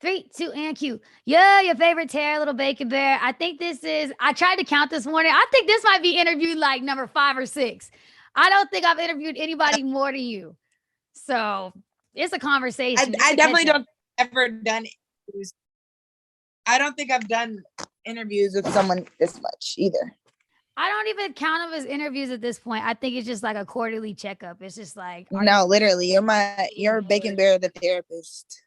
Three, two, and cue. Yeah, your favorite Tara, little bacon bear. I tried to count this morning. I think this might be interview like number 5 or 6. I don't think I've interviewed anybody more than you. So it's a conversation. I definitely don't ever done interviews. I don't think I've done interviews with someone this much either. I don't even count them as interviews at this point. I think it's just like a quarterly checkup. It's just like, no, literally, you're Bacon Bear, the therapist.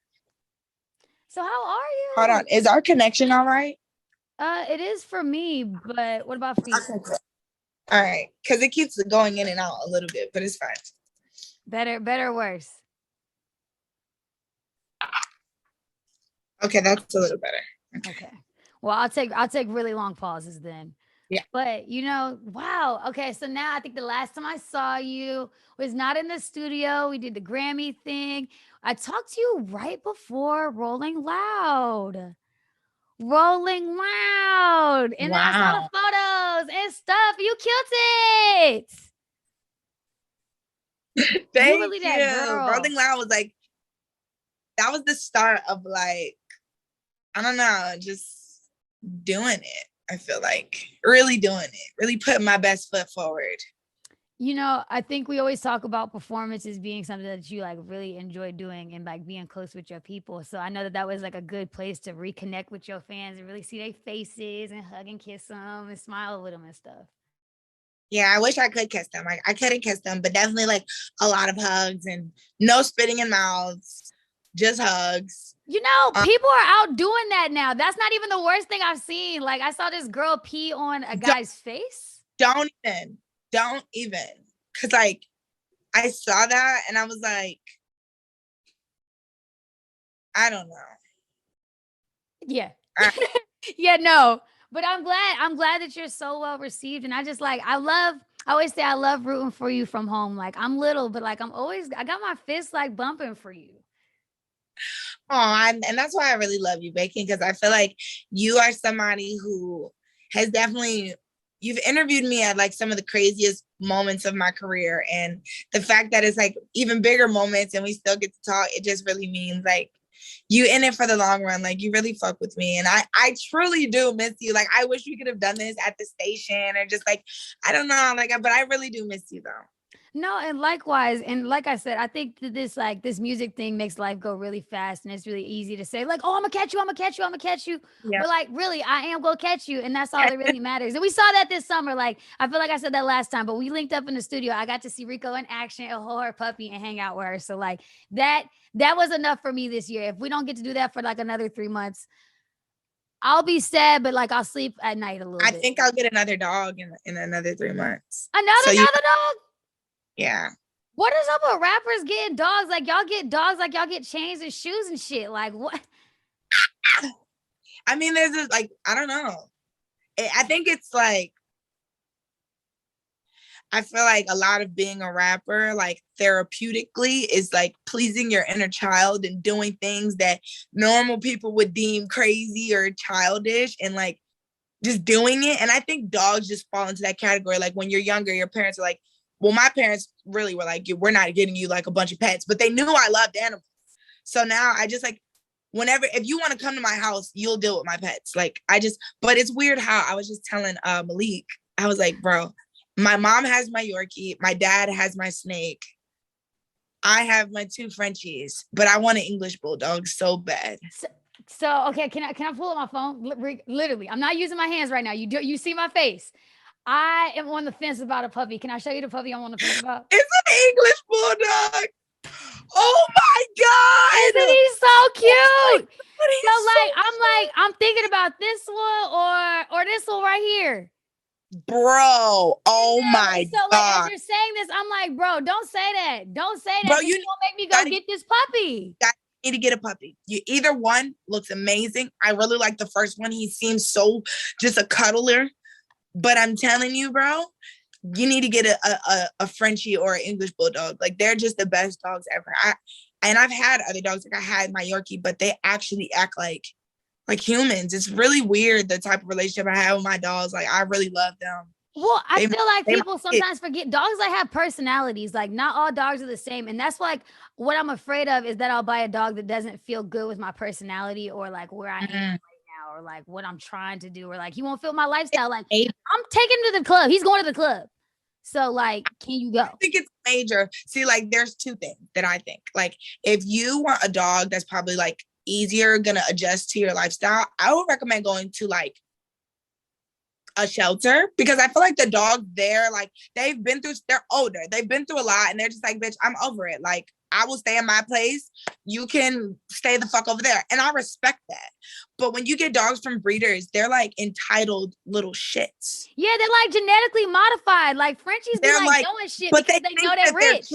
So how are you? Hold on, is our connection all right? It is for me, but what about for you? All right, because it keeps going in and out a little bit, but it's fine. Better or worse? Okay, that's a little better. Okay. Well, I'll take really long pauses then. Yeah. But wow. Okay. So now I think the last time I saw you was not in the studio. We did the Grammy thing. I talked to you right before Rolling Loud. Rolling Loud. And then I saw the photos and stuff. You killed it. Thank you. Really that girl. Rolling Loud was like, that was the start of like, I don't know, just doing it. I feel like really doing it, really putting my best foot forward. I think we always talk about performances being something that you like really enjoy doing and like being close with your people. So I know that was like a good place to reconnect with your fans and really see their faces and hug and kiss them and smile with them and stuff. Yeah, I wish I could kiss them. I couldn't kiss them, but definitely like a lot of hugs and no spitting in mouths, just hugs. People are out doing that now. That's not even the worst thing I've seen. Like I saw this girl pee on a guy's face. Don't even. Cause like I saw that and I was like, I don't know. Yeah. Yeah, no. But I'm glad that you're so well received. And I just like, I always say I love rooting for you from home. Like I'm little, but like I got my fist like bumping for you. Oh, and that's why I really love you, Bacon, because I feel like you are somebody who has definitely, you've interviewed me at like some of the craziest moments of my career. And the fact that it's like even bigger moments and we still get to talk, it just really means like you in it for the long run. Like you really fuck with me. And I truly do miss you. Like I wish we could have done this at the station or just like, I don't know, like, but I really do miss you though. No, and likewise, and like I said, I think that this music thing makes life go really fast, and it's really easy to say like, "Oh, I'm gonna catch you, I'm gonna catch you, I'm gonna catch you." Yep. But like, really, I am gonna catch you, and that's all that really matters. And we saw that this summer. Like, I feel like I said that last time, but we linked up in the studio. I got to see Rico in action and hold her puppy and hang out with her. So like that was enough for me this year. If we don't get to do that for like another 3 months, I'll be sad, but like I'll sleep at night a little bit. I think I'll get another dog in another 3 months. Another dog? Yeah. What is up with rappers getting dogs? Like y'all get dogs, like y'all get chains and shoes and shit. Like what? I mean, there's this, like, I don't know. I think it's like, I feel like a lot of being a rapper, like therapeutically, is like pleasing your inner child and doing things that normal people would deem crazy or childish and like just doing it. And I think dogs just fall into that category. Like when you're younger, your parents are like, well, my parents really were like, we're not getting you like a bunch of pets, but they knew I loved animals. So now I just like, if you want to come to my house, you'll deal with my pets. Like but it's weird how I was just telling Malik, I was like, bro, my mom has my Yorkie. My dad has my snake. I have my 2 Frenchies, but I want an English bulldog so bad. So okay, can I pull up my phone? Literally, I'm not using my hands right now. You see my face. I am on the fence about a puppy. Can I show you the puppy I'm on the fence about? It's an English bulldog. Oh my God. Isn't he so cute? So I'm thinking about this one or this one right here. Bro, oh my God. So like as you're saying this, I'm like, bro, don't say that. Don't say that. Bro, you won't make me go get this puppy. You need to get a puppy. Either one looks amazing. I really like the first one. He seems so just a cuddler. But I'm telling you, bro, you need to get a Frenchie or an English bulldog. Like they're just the best dogs ever. I've had other dogs. Like I had my Yorkie, but they actually act like humans. It's really weird the type of relationship I have with my dogs. Like I really love them. Well, I feel like people sometimes forget dogs like have personalities. Like not all dogs are the same. And that's like what I'm afraid of is that I'll buy a dog that doesn't feel good with my personality or like where I am right now or like what I'm trying to do or like he won't fit my lifestyle. Like I'm taking him to the club. He's going to the club. So like, can you go? I think it's major. See, like there's two things that I think. Like if you want a dog that's probably like easier gonna adjust to your lifestyle, I would recommend going to like a shelter because I feel like the dogs there, like they're older, they've been through a lot and they're just like, bitch, I'm over it. Like I will stay in my place. You can stay the fuck over there. And I respect that. But when you get dogs from breeders, they're like entitled little shits. Yeah, they're like genetically modified. Like Frenchies be like doing shit because they know they're rich.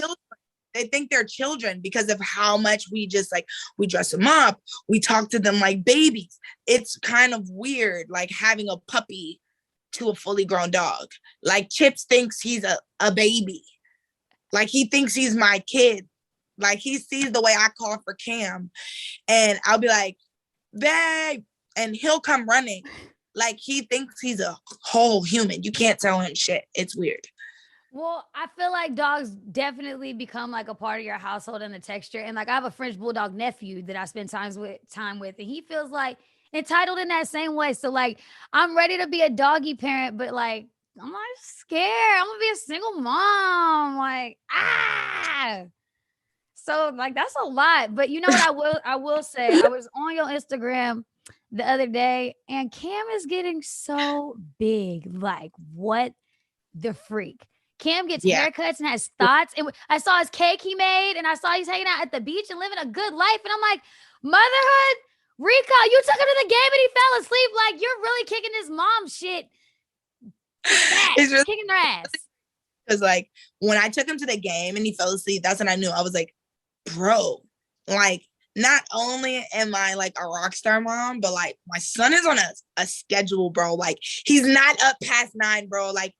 They think they're children because of how much we just like, we dress them up. We talk to them like babies. It's kind of weird, like having a puppy to a fully grown dog. Like Chips thinks he's a baby. Like he thinks he's my kid. Like he sees the way I call for Cam and I'll be like, babe, and he'll come running. Like he thinks he's a whole human. You can't tell him shit. It's weird. Well, I feel like dogs definitely become like a part of your household and the texture. And like I have a French bulldog nephew that I spend time with, and he feels like entitled in that same way. So like I'm ready to be a doggy parent, but like I'm like scared. I'm gonna be a single mom. Like so like that's a lot. But you know what I will say, I was on your Instagram the other day, and Cam is getting so big. Like what the freak? Cam gets haircuts and has thoughts. And I saw his cake he made, and I saw he's hanging out at the beach and living a good life. And I'm like, motherhood, Rico, you took him to the game and he fell asleep. Like you're really kicking his mom shit. It's really kicking their ass. Because like when I took him to the game and he fell asleep, that's when I knew. I was like, bro, like not only am I like a rock star mom, but like my son is on a schedule, bro. Like he's not up past 9, bro. Like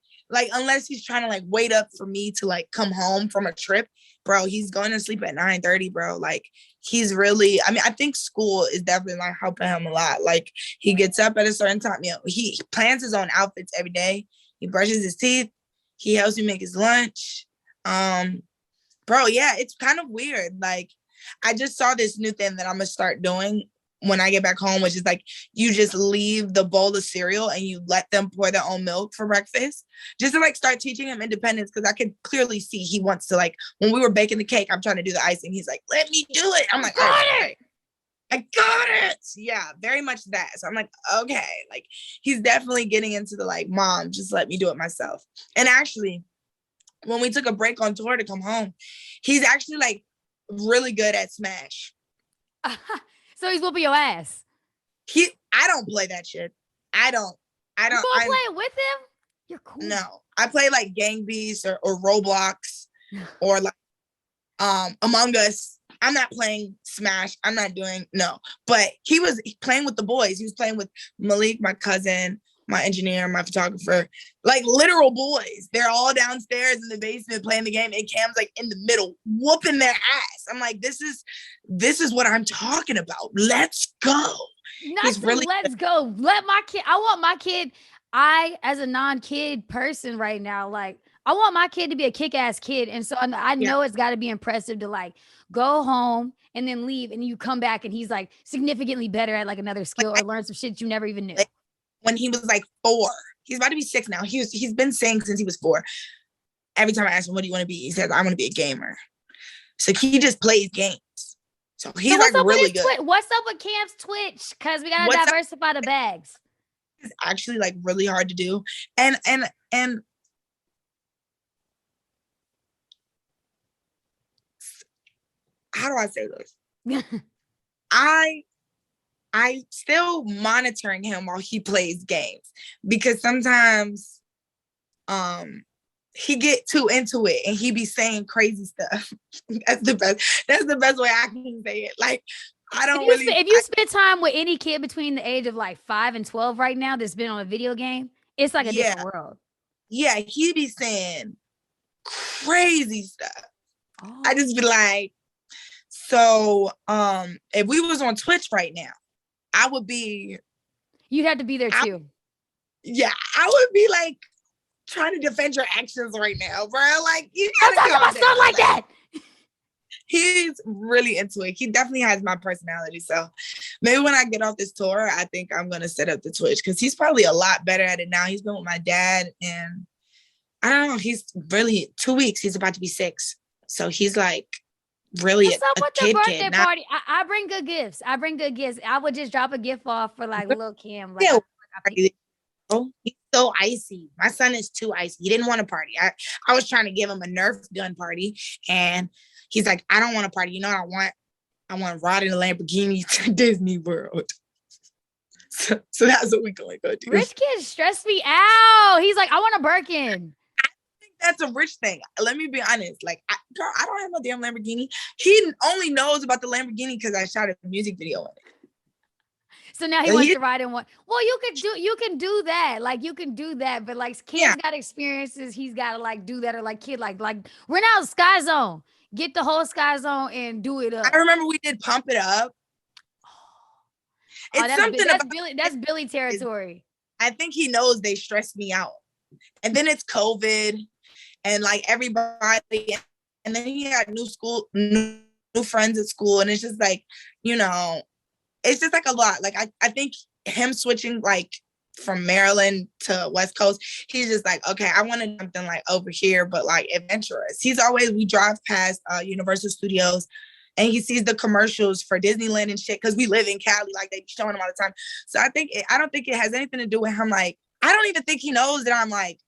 unless he's trying to like wait up for me to like come home from a trip, bro, he's going to sleep at 9:30, bro. Like he's really, I mean, I think school is definitely like helping him a lot. Like he gets up at a certain time, you know, he plans his own outfits every day. He brushes his teeth. He helps me make his lunch. Bro, yeah, it's kind of weird. Like I just saw this new thing that I'm gonna start doing when I get back home, which is like you just leave the bowl of cereal and you let them pour their own milk for breakfast, just to like start teaching him independence. Because I could clearly see he wants to, like when we were baking the cake, I'm trying to do the icing, he's like, let me do it. I'm like, I got it. Yeah, very much that. So I'm like, okay, like he's definitely getting into the like, mom, just let me do it myself. And actually when we took a break on tour to come home, he's actually like really good at Smash. So he's whooping your ass. I don't play that shit. I don't. You gonna play it with him? You're cool. No, I play like Gang Beasts or Roblox or like Among Us. I'm not playing Smash. I'm not doing But he was playing with the boys. He was playing with Malik, my cousin, my engineer, my photographer, like literal boys. They're all downstairs in the basement playing the game, and Cam's like in the middle whooping their ass. I'm like, this is what I'm talking about. Let's go. Let's go. Let my kid. I want my kid. I, as a non-kid person right now, like I want my kid to be a kick-ass kid, and so I know it's got to be impressive to like go home and then leave, and you come back and he's like significantly better at like another skill or learn some shit you never even knew. When he was like 4, he's about to be 6 now. He's been saying since he was 4. Every time I ask him, what do you want to be? He says, I want to be a gamer. So he just plays games. So he's like really good. What's up with Cam's Twitch? Because we gotta diversify the bags. It's actually like really hard to do. And how do I say this? I still monitoring him while he plays games, because sometimes he get too into it and he be saying crazy stuff. That's the best way I can say it. Like if you spend time with any kid between the age of like 5 and 12 right now that's been on a video game, it's like a different world. Yeah, he be saying crazy stuff. Oh. I just be like, so if we was on Twitch right now, I would be. You'd have to be there too. I would be like trying to defend your actions right now, bro. Like, you don't gotta talk to my son like that. He's really into it. He definitely has my personality. So maybe when I get off this tour, I think I'm going to set up the Twitch because he's probably a lot better at it now. He's been with my dad and I don't know. He's really 2 weeks. He's about to be 6. So he's like really What's up a with kid, the birthday party? I bring good gifts. I would just drop a gift off for like little Kim. Like, yeah. Oh, he's so icy. My son is too icy. He didn't want to party. I was trying to give him a Nerf gun party and he's like, I don't want to party. You know what I want? I want to ride in a Lamborghini to Disney World. So that's what we're going to go do. Rich kids stress me out. He's like, I want a Birkin. I think that's a rich thing. Let me be honest. Like, girl, I don't have no damn Lamborghini. He only knows about the Lamborghini because I shot a music video on it. So now he wants to ride in one. Well, you can do that. Like, you can do that. But like, kid's got experiences. He's got to like do that. Or like, kid, like rent out Sky Zone. Get the whole Sky Zone and do it up. I remember we did Pump It Up. That's Billy territory. I think he knows they stress me out. And then it's COVID and like everybody. And then he had new friends at school. And it's just like, you know, it's just like a lot. Like I think him switching like from Maryland to West Coast, he's just like, okay, I want to something like over here, but like adventurous. We drive past Universal Studios and he sees the commercials for Disneyland and shit because we live in Cali, like they showing him all the time. So I don't think it has anything to do with him. Like, I don't even think he knows that I'm like,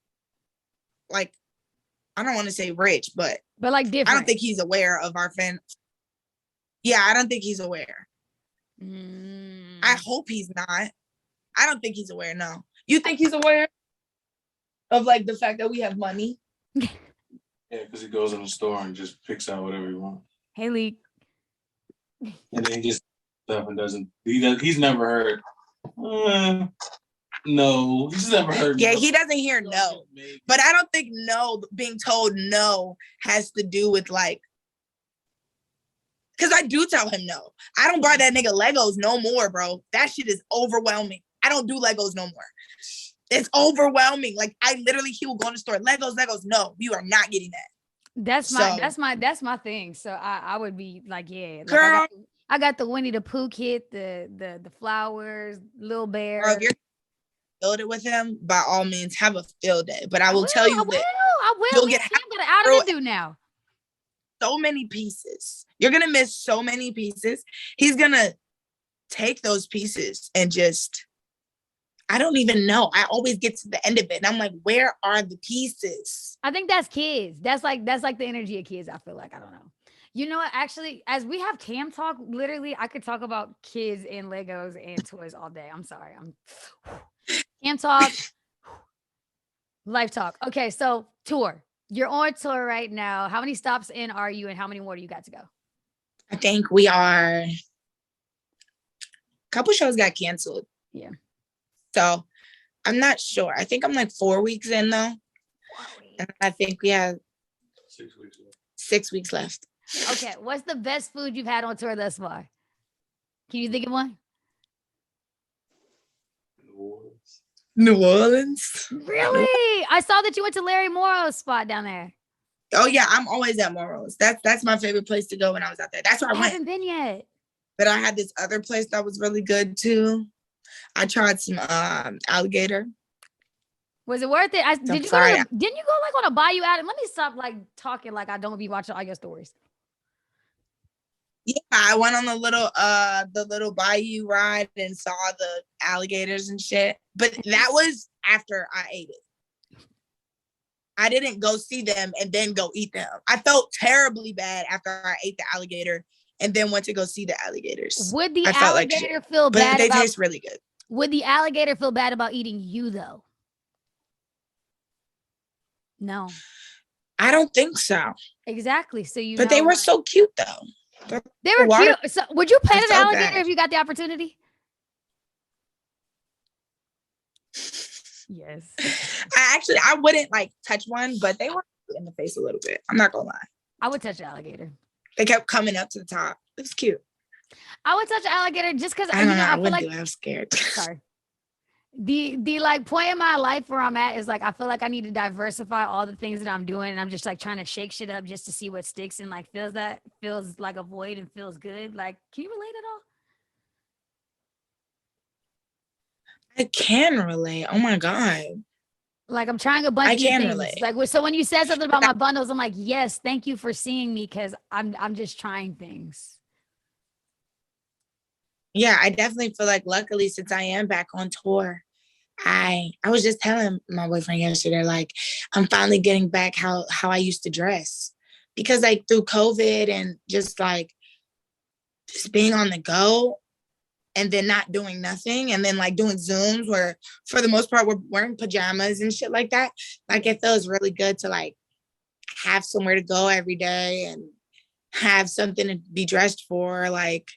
I don't want to say rich, but like different. I don't think he's aware of our fan. Yeah, I don't think he's aware. I hope he's not. I don't think he's aware. No. You think he's aware of like the fact that we have money? Yeah, because he goes in the store and just picks out whatever he wants. Hey, Lee. And then he just stuff and doesn't. He's never heard. No, he's never heard. Yeah, no. He doesn't hear no. But I don't think no, being told no has to do with like. Because I do tell him no. I don't buy that nigga Legos no more, bro. That shit is overwhelming. I don't do Legos no more. It's overwhelming. Like he will go in the store. Legos. No, you are not getting that. That's my thing. So I would be like, yeah. Like girl, I got the Winnie the Pooh kit, the flowers, Little Bear. Girl, if you're build it with him, by all means, have a field day. But I will tell you that I will. You'll get out of the do now. So many pieces. You're gonna miss so many pieces. He's gonna take those pieces and just, I don't even know. I always get to the end of it and I'm like, where are the pieces? I think that's kids. That's like the energy of kids. I feel like, I don't know. You know what? Actually, as we have Cam talk, literally, I could talk about kids and Legos and toys all day. I'm sorry. Cam talk, life talk. Okay, so tour. You're on tour right now. How many stops in are you and how many more do you got to go? I think we are. A couple shows got canceled. Yeah. So I'm not sure. I think I'm like 4 weeks in though. And I think we have 6 weeks left. 6 weeks left. Okay. What's the best food you've had on tour thus far? Can you think of one? New Orleans. Really? I saw that you went to Larry Morrow's spot down there. Oh yeah, I'm always at Morrow's. That's my favorite place to go when I was out there. That's where I went. Haven't been yet. But I had this other place that was really good too. I tried some alligator. Was it worth it? Didn't you go like on a bayou out? Let me stop like talking like I don't be watching all your stories. Yeah, I went on the little bayou ride and saw the alligators and shit. But that was after I ate it. I didn't go see them and then go eat them. I felt terribly bad after I ate the alligator and then went to go see the alligators. Would the alligator feel bad? But they taste really good. Would the alligator feel bad about eating you though? No. I don't think so. Exactly. So But they were so cute though. They were cute. So would you pet an alligator if you got the opportunity? Yes. I wouldn't like touch one, but they were in the face a little bit. I'm not gonna lie. I would touch an alligator. They kept coming up to the top. It was cute. I would touch an alligator just because I don't know. I feel like I'm scared. Sorry. The like point in my life where I'm at is like I feel like I need to diversify all the things that I'm doing, and I'm just like trying to shake shit up just to see what sticks and like feels like a void and feels good. Like, can you relate at all? I can relate. Oh my God. Like I'm trying a bunch I of new can things. relate. Like so when you said something about my bundles, I'm like, yes, thank you for seeing me because I'm just trying things. Yeah, I definitely feel like luckily since I am back on tour, I was just telling my boyfriend yesterday, like I'm finally getting back how I used to dress. Because like through COVID and just being on the go and then not doing nothing and then like doing Zooms where for the most part we're wearing pajamas and shit like that. Like it feels really good to like have somewhere to go every day and have something to be dressed for. Like,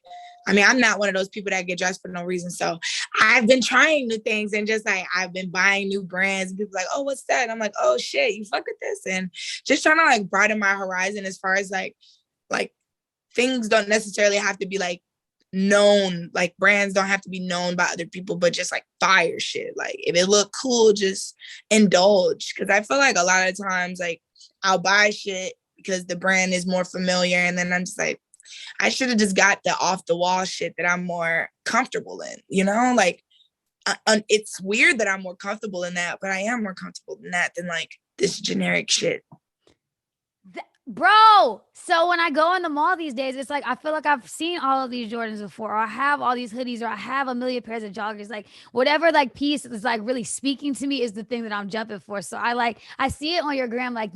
I mean, I'm not one of those people that get dressed for no reason. So I've been trying new things and just like I've been buying new brands and people like, oh, what's that? And I'm like, oh shit, you fuck with this. And just trying to like broaden my horizon as far as like things don't necessarily have to be like known, like brands don't have to be known by other people, but just like fire shit. Like if it look cool, just indulge. Cause I feel like a lot of times like I'll buy shit because the brand is more familiar. And then I'm just like, I should have just got the off the wall shit that I'm more comfortable in, you know? Like it's weird that I'm more comfortable in that, but I am more comfortable in that than like this generic shit. Bro, so when I go in the mall these days, it's like I feel like I've seen all of these Jordans before, or I have all these hoodies, or I have a million pairs of joggers. Like whatever like piece is like really speaking to me is the thing that I'm jumping for. So I see it on your gram, like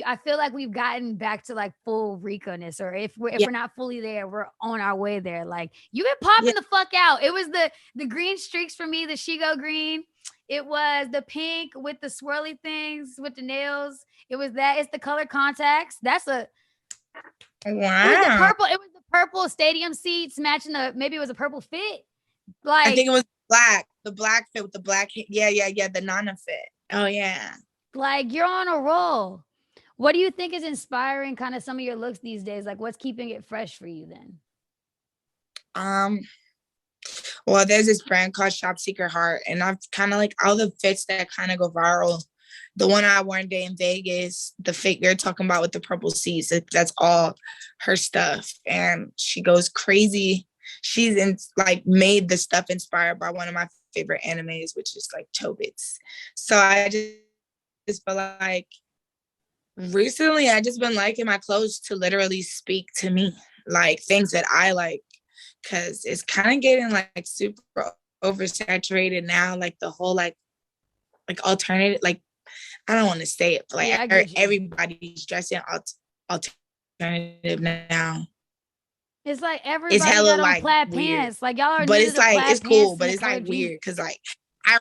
I feel like we've gotten back to like full Rico-ness, or if we're not fully there, we're on our way there. Like you've been popping the fuck out. It was the green streaks for me, the Shigo green. It was the pink with the swirly things with the nails. It was that. It's the color contacts. That's a. Wow. It was the purple. It was the purple stadium seats matching the. Maybe it was a purple fit. Like I think it was black. The black fit with the black. Yeah. The Nana fit. Oh yeah. Like you're on a roll. What do you think is inspiring kind of some of your looks these days? Like what's keeping it fresh for you then? Well, there's this brand called Shop Secret Heart, and I've kind of like all the fits that kind of go viral. The one I wore today in Vegas, the fit you're talking about with the purple seats, that's all her stuff. And she goes crazy. She's like made the stuff inspired by one of my favorite animes, which is like Chobits. So I just feel like recently I just been liking my clothes to literally speak to me, like things that I like, because it's kind of getting like super oversaturated now, like the whole like alternative, like I don't want to say it, but like everybody's dressing alternative now. It's like everybody got on like plaid weird pants. Like y'all are, but it's like it's cool, but it's like weird because like I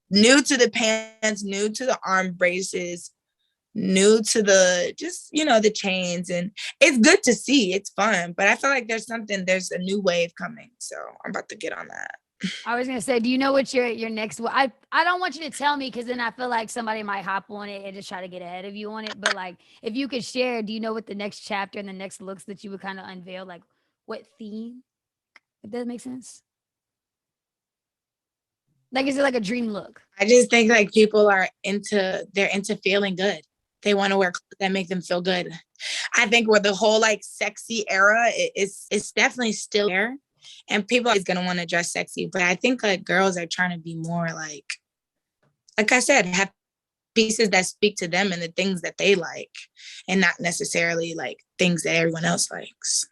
new to the pants, new to the arm braces, new to the just the chains, and it's good to see. It's fun, but I feel like there's a new wave coming, so I'm about to get on that. I was gonna say, do you know what your next? I don't want you to tell me because then I feel like somebody might hop on it and just try to get ahead of you on it. But like, if you could share, do you know what the next chapter and the next looks that you would kind of unveil? Like, what theme? If that makes sense. Like, is it like a dream look? I just think like people are into feeling good. They want to wear clothes that make them feel good. I think with the whole like sexy era, it's definitely still there. And people are going to want to dress sexy. But I think like girls are trying to be more like I said, have pieces that speak to them and the things that they like, and not necessarily like things that everyone else likes.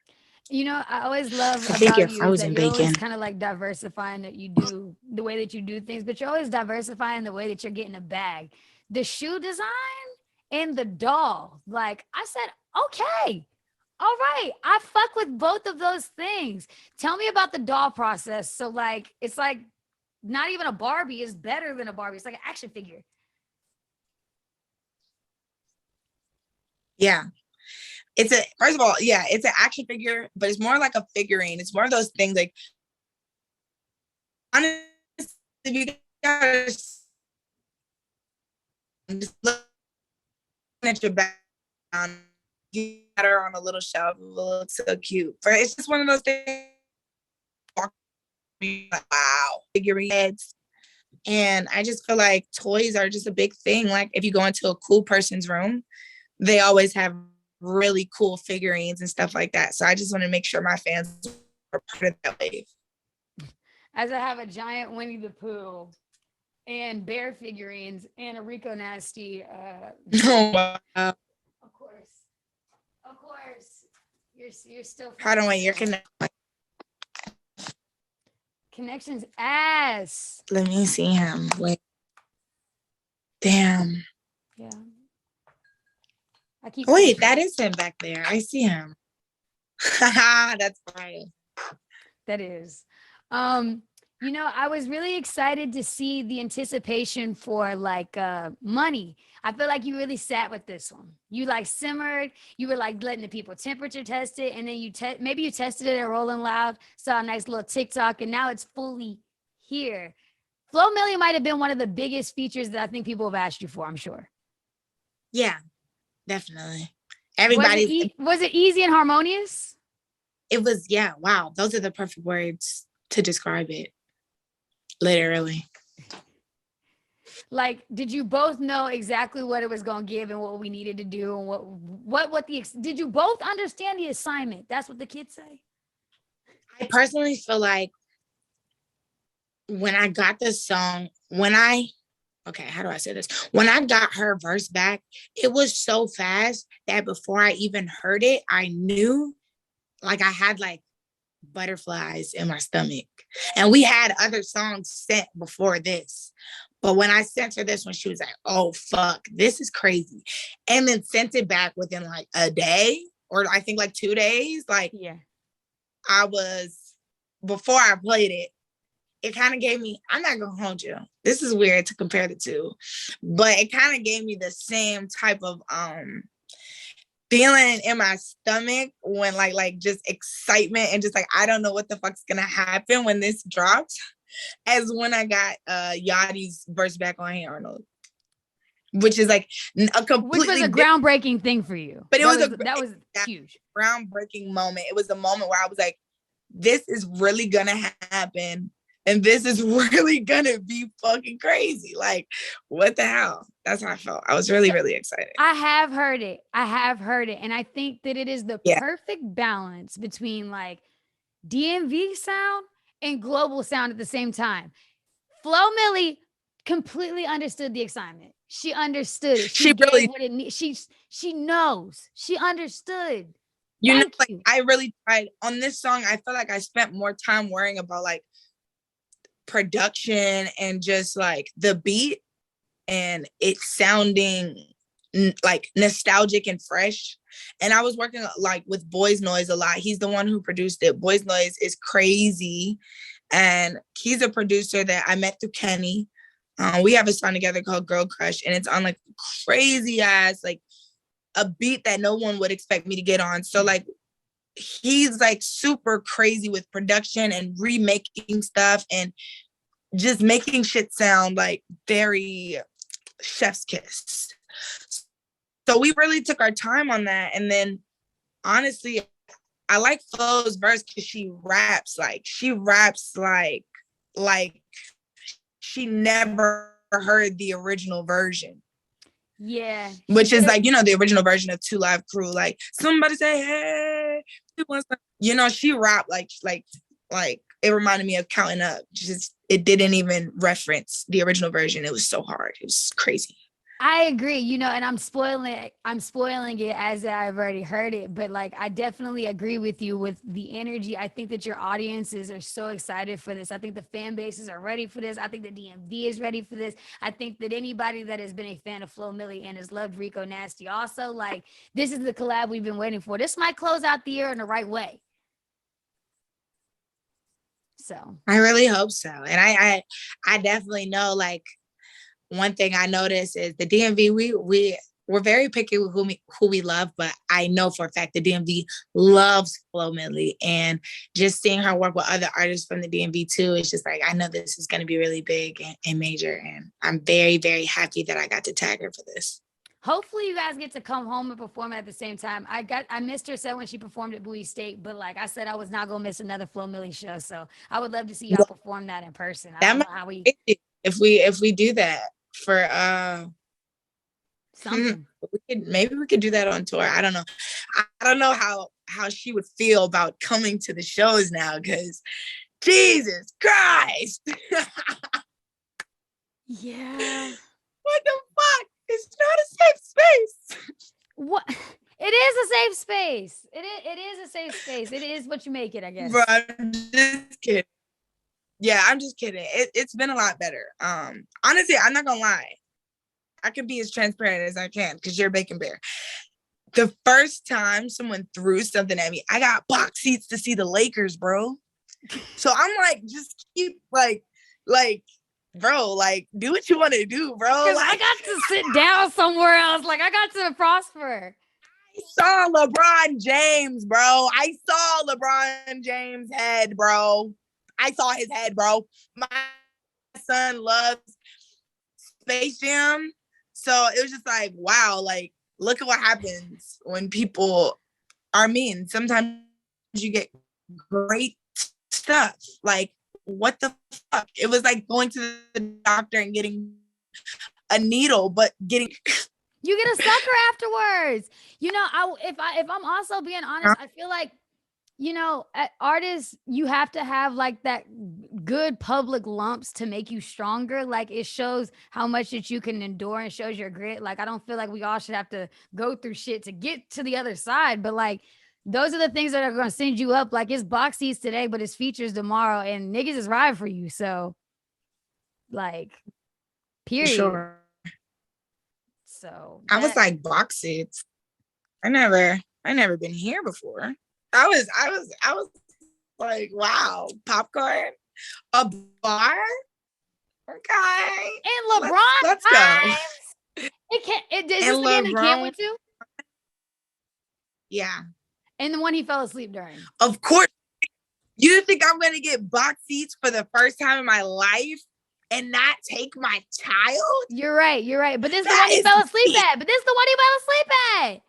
You know, I always love about you is that you're always kind of like diversifying that you do the way that you do things, but you're always diversifying the way that you're getting a bag. The shoe design and the doll. Like I said, okay. All right. I fuck with both of those things. Tell me about the doll process. So like it's like not even a Barbie is better than a Barbie. It's like an action figure. Yeah. First of all, yeah, it's an action figure, but it's more like a figurine. It's more of those things like honestly, you gotta just look at your back, you got her on a little shelf, it looks so cute. But it's just one of those things wow, figurines. And I just feel like toys are just a big thing. Like if you go into a cool person's room, they always have really cool figurines and stuff like that. So I just want to make sure my fans are part of that wave. As I have a giant Winnie the Pooh and bear figurines and a Rico Nasty. Oh, wow. Of course. You're still. Hold on, wait, you're Connections ass. Let me see him. Wait. Damn. Yeah. Wait, that is him back there. I see him. That's fine. That is. You know, I was really excited to see the anticipation for like money. I feel like you really sat with this one. You like simmered. You were like letting the people temperature test it, and then you maybe you tested it at Rolling Loud, saw a nice little TikTok, and now it's fully here. Flo Milli might have been one of the biggest features that I think people have asked you for. I'm sure. Yeah, definitely. Everybody. Was it easy and harmonious? It was. Yeah. Wow. Those are the perfect words to describe it. Literally. Like, did you both know exactly what it was going to give and what we needed to do and did you both understand the assignment? That's what the kids say. I personally feel like when I got this song, how do I say this? When I got her verse back, it was so fast that before I even heard it, I knew, like I had like butterflies in my stomach. And we had other songs sent before this. But when I sent her this one, she was like, oh, fuck, this is crazy. And then sent it back within like a day, or I think like 2 days. Like, yeah, before I played it, it kind of gave me, I'm not going to hold you. This is weird to compare the two, but it kind of gave me the same type of feeling in my stomach when like just excitement and just like, I don't know what the fuck's going to happen when this drops, as when I got Yachty's verse back on Hey Arnold, which is like which was a groundbreaking thing for you. But that was huge. Groundbreaking moment. It was a moment where I was like, this is really gonna happen. And this is really gonna be fucking crazy. Like, what the hell? That's how I felt. I was really, really excited. I have heard it. And I think that it is the perfect balance between like DMV sound and global sound at the same time. Flo Milli completely understood the assignment. She understood it. She really what it needs. She knows. She understood. I really tried on this song. I feel like I spent more time worrying about like production and just like the beat and it sounding like nostalgic and fresh. And I was working like with Boys Noise a lot. He's the one who produced it. Boys Noise is crazy. And he's a producer that I met through Kenny. We have a song together called Girl Crush, and it's on like crazy ass, like a beat that no one would expect me to get on. So like, he's like super crazy with production and remaking stuff and just making shit sound like very chef's kiss. So we really took our time on that. And then honestly, I like Flo's verse because she raps like she never heard the original version. Yeah. Which is like, the original version of Two Live Crew. Like, somebody say, hey, she rapped like it reminded me of Counting Up. Just, it didn't even reference the original version. It was so hard. It was crazy. I agree, and I'm spoiling it as I've already heard it, but like, I definitely agree with you with the energy. I think that your audiences are so excited for this. I think the fan bases are ready for this. I think the DMV is ready for this. I think that anybody that has been a fan of Flo Milli and has loved Rico Nasty also, like, this is the collab we've been waiting for. This might close out the year in the right way. So I really hope so. And I definitely know, like, one thing I noticed is the DMV, we're very picky with who we love, but I know for a fact the DMV loves Flo Milli, and just seeing her work with other artists from the DMV too, it's just like, I know this is going to be really big and major, and I'm very, very happy that I got to tag her for this. Hopefully you guys get to come home and perform at the same time. I missed her set when she performed at Bowie State, but like I said, I was not gonna miss another Flo Milli show. So I would love to see y'all perform that in person. I don't know how we if we do that for something. Maybe we could do that on tour. I don't know. I don't know how she would feel about coming to the shows now, because Jesus Christ. Yeah. What the fuck? It's not a safe space. What? It is a safe space. It is a safe space. It is what you make it, I guess. Bro, I'm just kidding. Yeah, I'm just kidding. It's been a lot better. Honestly, I'm not gonna lie. I can be as transparent as I can because you're a bacon bear. The first time someone threw something at me, I got box seats to see the Lakers, bro. So I'm like, just keep like, bro, like, do what you want to do, bro. Like, I got to sit down somewhere else. Like, I got to prosper. I saw LeBron James, bro. I saw LeBron James' head, bro. I saw his head, bro. My son loves Space Jam. So it was just like, wow, like, look at what happens when people are mean. Sometimes you get great stuff. Like, what the fuck? It was like going to the doctor and getting a needle, but getting you get a sucker afterwards. You know, if I'm also being honest, I feel like, you know, artists, you have to have like that good public lumps to make you stronger. Like, it shows how much that you can endure and shows your grit. Like, I don't feel like we all should have to go through shit to get to the other side, but like, those are the things that are going to send you up. Like, it's box seats today, but it's features tomorrow, and niggas is riding for you. So, like, period. Sure. So I was like, box seats. I never been here before. I was like, wow, popcorn, a bar, okay. And LeBron, let's go. Is this the game that Cam went to? Yeah. And the one he fell asleep during. Of course. You think I'm going to get box seats for the first time in my life and not take my child? You're right. But this is the one he fell asleep at.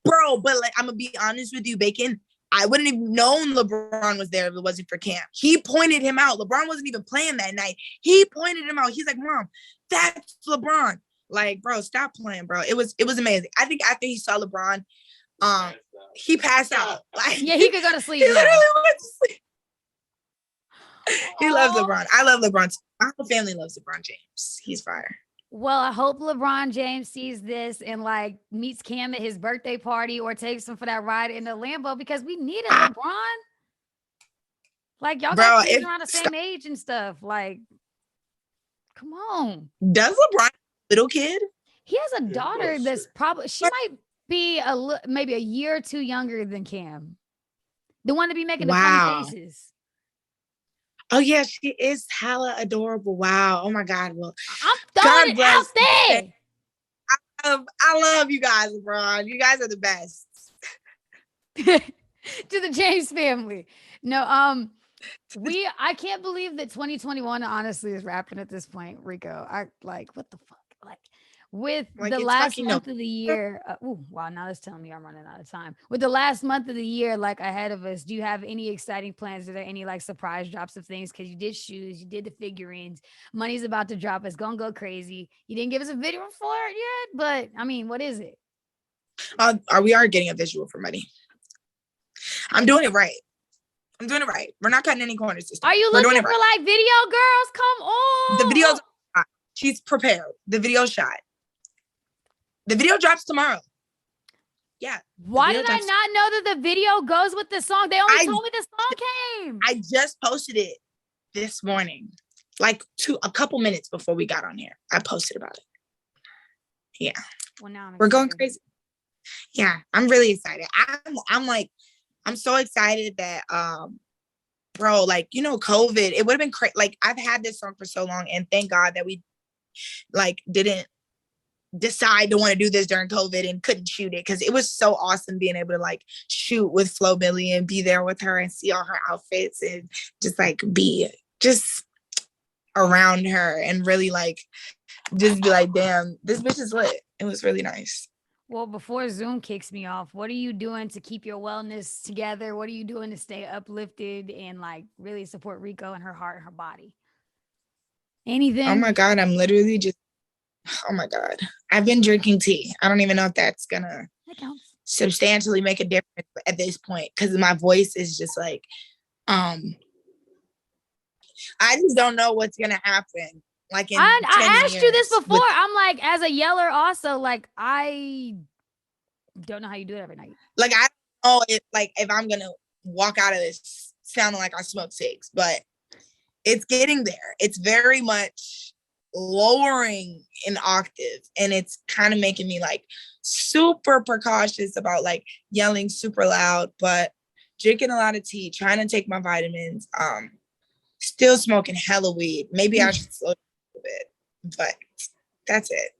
Bro, but like, I'm going to be honest with you, Bacon. I wouldn't have known LeBron was there if it wasn't for Cam. He pointed him out. LeBron wasn't even playing that night. He pointed him out. He's like, Mom, that's LeBron. Like, bro, stop playing, bro. It was amazing. I think after he saw LeBron, he passed out. Like, yeah, he could go to sleep. He literally went to sleep. He loves LeBron. I love LeBron. My whole family loves LeBron James. He's fire. Well, I hope LeBron James sees this and like meets Cam at his birthday party or takes him for that ride in the Lambo, because we need a LeBron. Like, y'all got kids around the same age and stuff. Like, come on. Does LeBron little kid? He has a daughter that's probably, she might be maybe a year or two younger than Cam. The one to be making the funny faces. Oh yeah, she is hella adorable. Wow. Oh my God. Well, I'm throwing it out there. I love you guys, LeBron. You guys are the best. To the James family. No, I can't believe that 2021 honestly is wrapping at this point, Rico. I like, what the fuck? With the last month of the year, wow, now that's telling me I'm running out of time. With the last month of the year, like, ahead of us, do you have any exciting plans? Are there any like surprise drops of things? Because you did shoes, you did the figurines, money's about to drop, it's gonna go crazy. You didn't give us a video for it yet, but I mean, what is it? We are getting a visual for money. I'm doing it right. We're not cutting any corners this time. Are you looking for like video girls? Come on. The video's shot. She's prepared. The video shot. The video drops tomorrow. Yeah. Why did I not know that the video goes with the song? They only told me the song came. I just posted it this morning, like a couple minutes before we got on here. I posted about it. Yeah. Well, now we're going crazy. Yeah, I'm really excited. I'm so excited that bro, like, you know, COVID, it would have been crazy. Like, I've had this song for so long, and thank God that we like didn't decide to want to do this during COVID and couldn't shoot it, because it was so awesome being able to like shoot with Flo Milli and be there with her and see all her outfits and just like be just around her and really like just be like, damn, this bitch is lit. It was really nice. Well, before Zoom kicks me off, what are you doing to keep your wellness together? What are you doing to stay uplifted and like really support Rico and her heart and her body? Anything? Oh my God, I'm literally just, oh my God. I've been drinking tea. I don't even know if that's gonna substantially make a difference at this point, because my voice is just like, I just don't know what's gonna happen. Like I asked years you this before. I'm like, as a yeller also, like I don't know how you do it every night. Like I don't know if I'm gonna walk out of this sounding like I smoke cigs, but it's getting there. It's very much lowering an octave, and it's kind of making me like super precautious about like yelling super loud, but drinking a lot of tea, trying to take my vitamins, still smoking hella weed. Maybe I should slow down a bit, but that's it.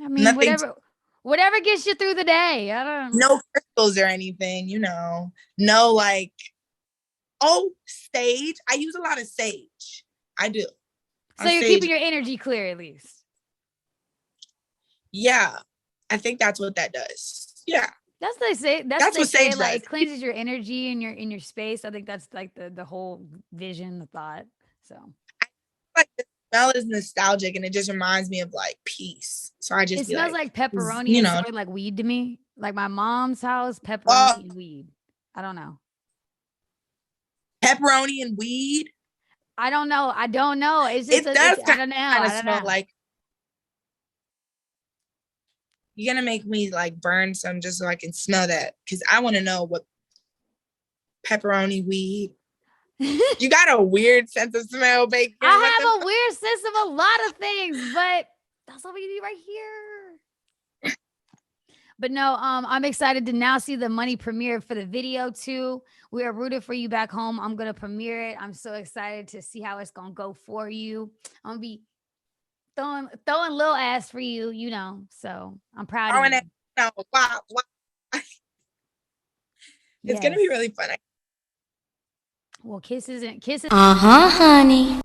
I mean, whatever gets you through the day. I don't know. No crystals or anything, you know. No like, oh, sage. I use a lot of sage. I do. So you're keeping your energy clear at least. Yeah. I think that's what that does. Yeah. That's what they say. That's what they say. Like it cleanses your energy in your space. I think that's like the whole vision, the thought. So I like the smell is nostalgic, and it just reminds me of like peace. So I just it smells like pepperoni and soy, like weed to me. Like my mom's house, pepperoni and weed. I don't know. Pepperoni and weed. I don't know. It's just I don't know. I smell like. You're gonna make me like burn some just so I can smell that, because I want to know what pepperoni weed. You got a weird sense of smell, Bacon. I have a weird sense of a lot of things, but that's what we need right here. But no, I'm excited to now see the money premiere for the video too. We are rooted for you back home. I'm gonna premiere it. I'm so excited to see how it's gonna go for you. I'm gonna be throwing little ass for you, you know. So I'm proud of you. Wow. It's gonna be really fun. Well, kisses. Honey.